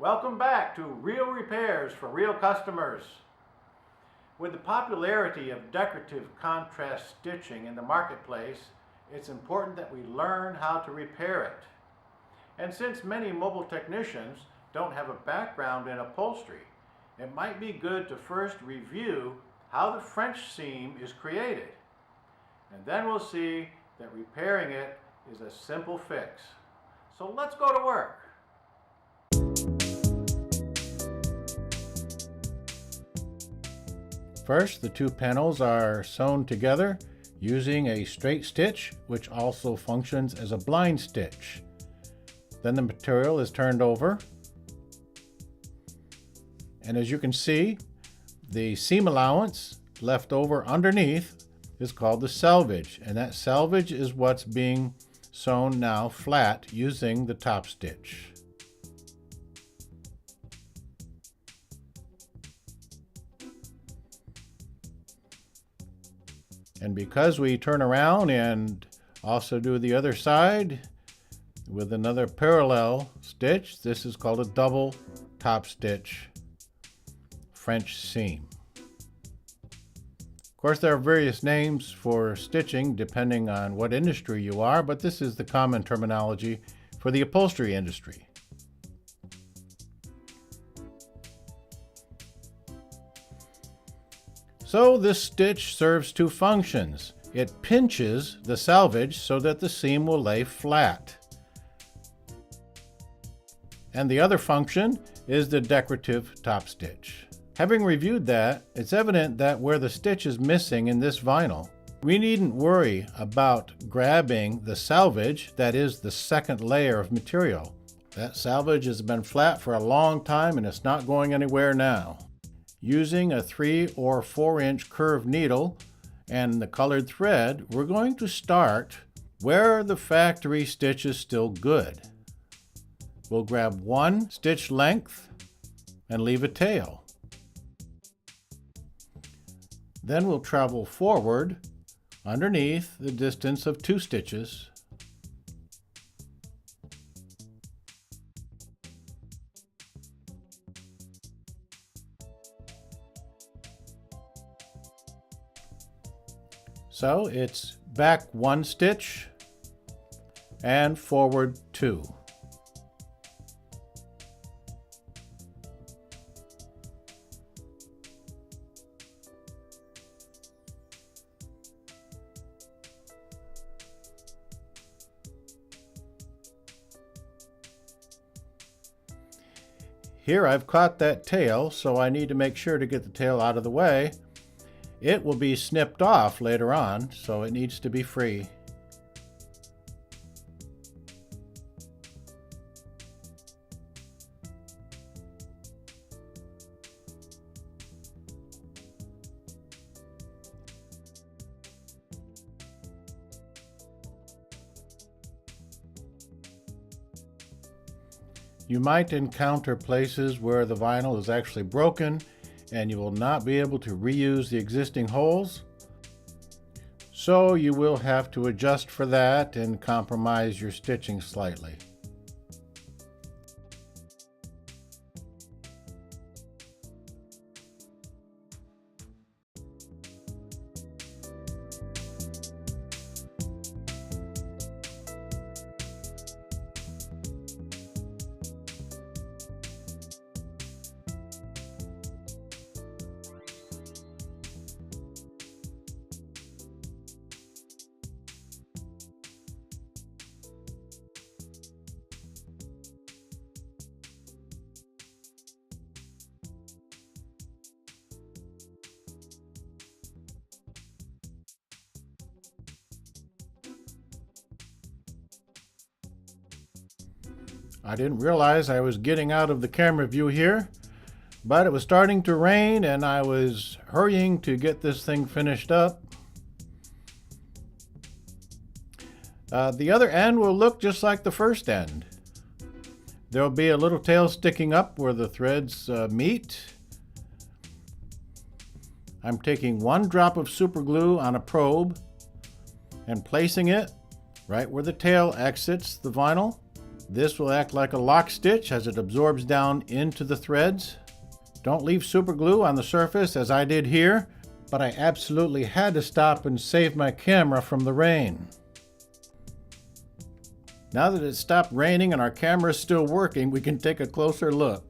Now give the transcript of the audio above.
Welcome back to Real Repairs for Real Customers. With the popularity of decorative contrast stitching in the marketplace, it's important that we learn how to repair it. And since many mobile technicians don't have a background in upholstery, it might be good to first review how the French seam is created. And then we'll see that repairing it is a simple fix. So let's go to work. First, the two panels are sewn together using a straight stitch, which also functions as a blind stitch. Then the material is turned over. And as you can see, the seam allowance left over underneath is called the selvage. And that selvage is what's being sewn now flat using the top stitch. And because we turn around and also do the other side with another parallel stitch, this is called a double top stitch French seam. Of course, there are various names for stitching depending on what industry you are, but this is the common terminology for the upholstery industry. So this stitch serves two functions. It pinches the selvage so that the seam will lay flat. And the other function is the decorative top stitch. Having reviewed that, it's evident that where the stitch is missing in this vinyl, we needn't worry about grabbing the selvage, that is the second layer of material. That selvage has been flat for a long time and it's not going anywhere now. Using a 3 or 4 inch curved needle and the colored thread, we're going to start where the factory stitch is still good. We'll grab one stitch length and leave a tail. Then we'll travel forward underneath the distance of 2 stitches. So it's back 1 stitch and forward 2. Here I've caught that tail, so I need to make sure to get the tail out of the way. It will be snipped off later on, so it needs to be free. You might encounter places where the vinyl is actually broken and you will not be able to reuse the existing holes. So you will have to adjust for that and compromise your stitching slightly. I didn't realize I was getting out of the camera view here, but it was starting to rain and I was hurrying to get this thing finished up. The other end will look just like the first end. There will be a little tail sticking up where the threads meet. I'm taking 1 drop of super glue on a probe and placing it right where the tail exits the vinyl. This will act like a lock stitch as it absorbs down into the threads. Don't leave super glue on the surface as I did here, but I absolutely had to stop and save my camera from the rain. Now that it's stopped raining and our camera is still working, we can take a closer look.